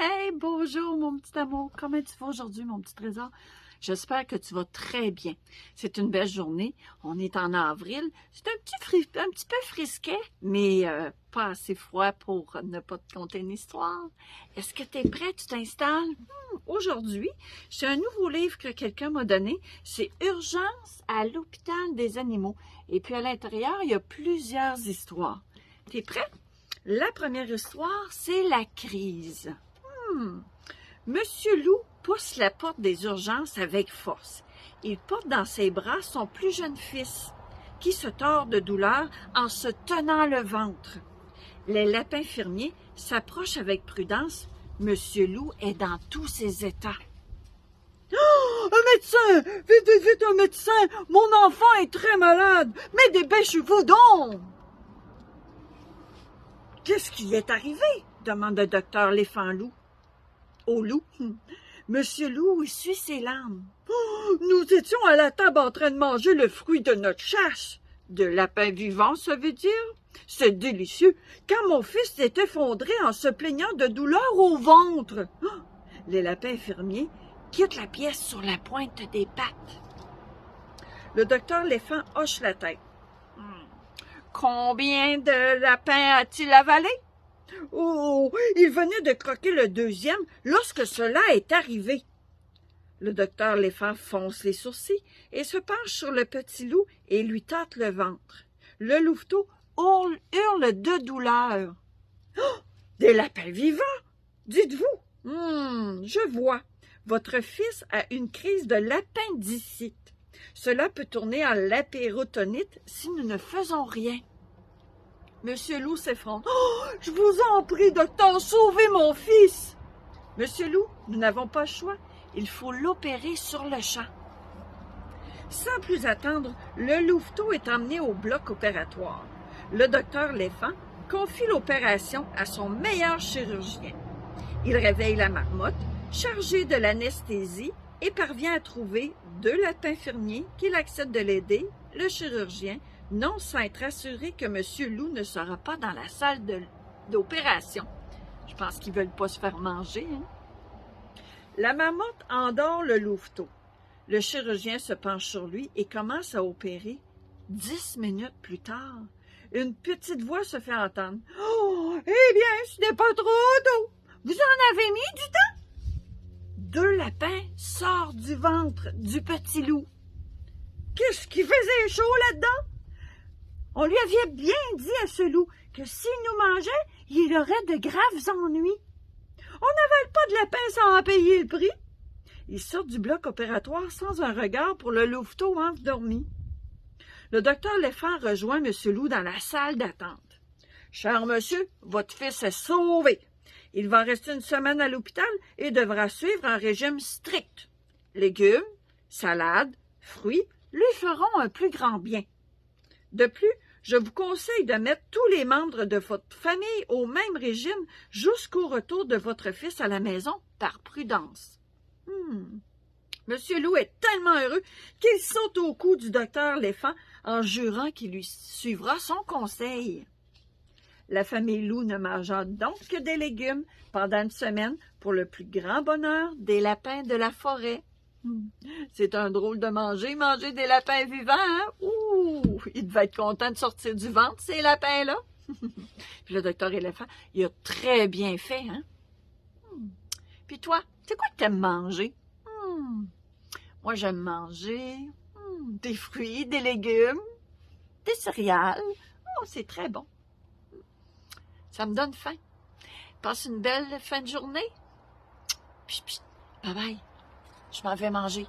Hey, bonjour mon petit amour. Comment tu vas aujourd'hui, mon petit trésor? J'espère que tu vas très bien. C'est une belle journée. On est en avril. C'est un petit peu frisquet, mais pas assez froid pour ne pas te conter une histoire. Est-ce que tu es prêt? Tu t'installes? Aujourd'hui, j'ai un nouveau livre que quelqu'un m'a donné. C'est Urgence à l'hôpital des animaux. Et puis à l'intérieur, il y a plusieurs histoires. Tu es prêt? La première histoire, c'est la crise. Monsieur Loup pousse la porte des urgences avec force. Il porte dans ses bras son plus jeune fils, qui se tord de douleur en se tenant le ventre. Les lapins fermiers s'approchent avec prudence. Monsieur Loup est dans tous ses états. Oh, un médecin! Vite, vite, vite, un médecin! Mon enfant est très malade! Mais dépêchez-vous donc! Qu'est-ce qui est arrivé? Demande le docteur Léphant Loup. Au loup. Monsieur Loup essuie ses larmes. Oh, nous étions à la table en train de manger le fruit de notre chasse. De lapin vivant, ça veut dire? C'est délicieux, quand mon fils s'est effondré en se plaignant de douleur au ventre. Oh, les lapins fermiers quittent la pièce sur la pointe des pattes. Le docteur Léphant hoche la tête. Combien de lapins a-t-il avalé? Oh, il venait de croquer le deuxième lorsque cela est arrivé. Le docteur Léphant fonce les sourcils et se penche sur le petit loup et lui tâte le ventre. Le louveteau hurle de douleur. Oh, des lapins vivants! Dites-vous, je vois. Votre fils a une crise de l'appendicite. Cela peut tourner en lapérotonite si nous ne faisons rien. Monsieur Loup s'effondre. Oh, je vous en prie, docteur, sauvez mon fils! Monsieur Loup, nous n'avons pas le choix. Il faut l'opérer sur le champ. Sans plus attendre, le louveteau est emmené au bloc opératoire. Le docteur Léphant confie l'opération à son meilleur chirurgien. Il réveille la marmotte, chargée de l'anesthésie, et parvient à trouver 2 lapins fermiers qu'il accepte de l'aider, le chirurgien, non sans être assuré que Monsieur Loup ne sera pas dans la salle d'opération. Je pense qu'ils ne veulent pas se faire manger. Hein? La marmotte endort le louveteau. Le chirurgien se penche sur lui et commence à opérer. 10 minutes plus tard, une petite voix se fait entendre. « Oh, eh bien, ce n'est pas trop tôt. Vous en avez mis du temps? » 2 lapins sortent du ventre du petit loup. Qu'est-ce qui faisait chaud là-dedans? On lui avait bien dit à ce loup que s'il nous mangeait, il aurait de graves ennuis. On n'avale pas de lapin sans en payer le prix. Il sort du bloc opératoire sans un regard pour le louveteau endormi. Le docteur Léphant rejoint M. Loup dans la salle d'attente. « Cher monsieur, votre fils est sauvé. Il va rester une semaine à l'hôpital et devra suivre un régime strict. Légumes, salades, fruits lui feront un plus grand bien. De plus, je vous conseille de mettre tous les membres de votre famille au même régime jusqu'au retour de votre fils à la maison, par prudence. » Monsieur Loup est tellement heureux qu'il saute au cou du docteur Léphant en jurant qu'il lui suivra son conseil. La famille Loup ne mangea donc que des légumes pendant une semaine pour le plus grand bonheur des lapins de la forêt. C'est un drôle de manger des lapins vivants, hein? Ouh! Il devait être content de sortir du ventre, ces lapins-là. Puis le docteur Éléphant, il a très bien fait, hein? Puis toi, c'est quoi que t'aimes manger? Moi, j'aime manger des fruits, des légumes, des céréales. Oh, c'est très bon. Ça me donne faim. Passe une belle fin de journée. Bye bye. Je m'en vais manger.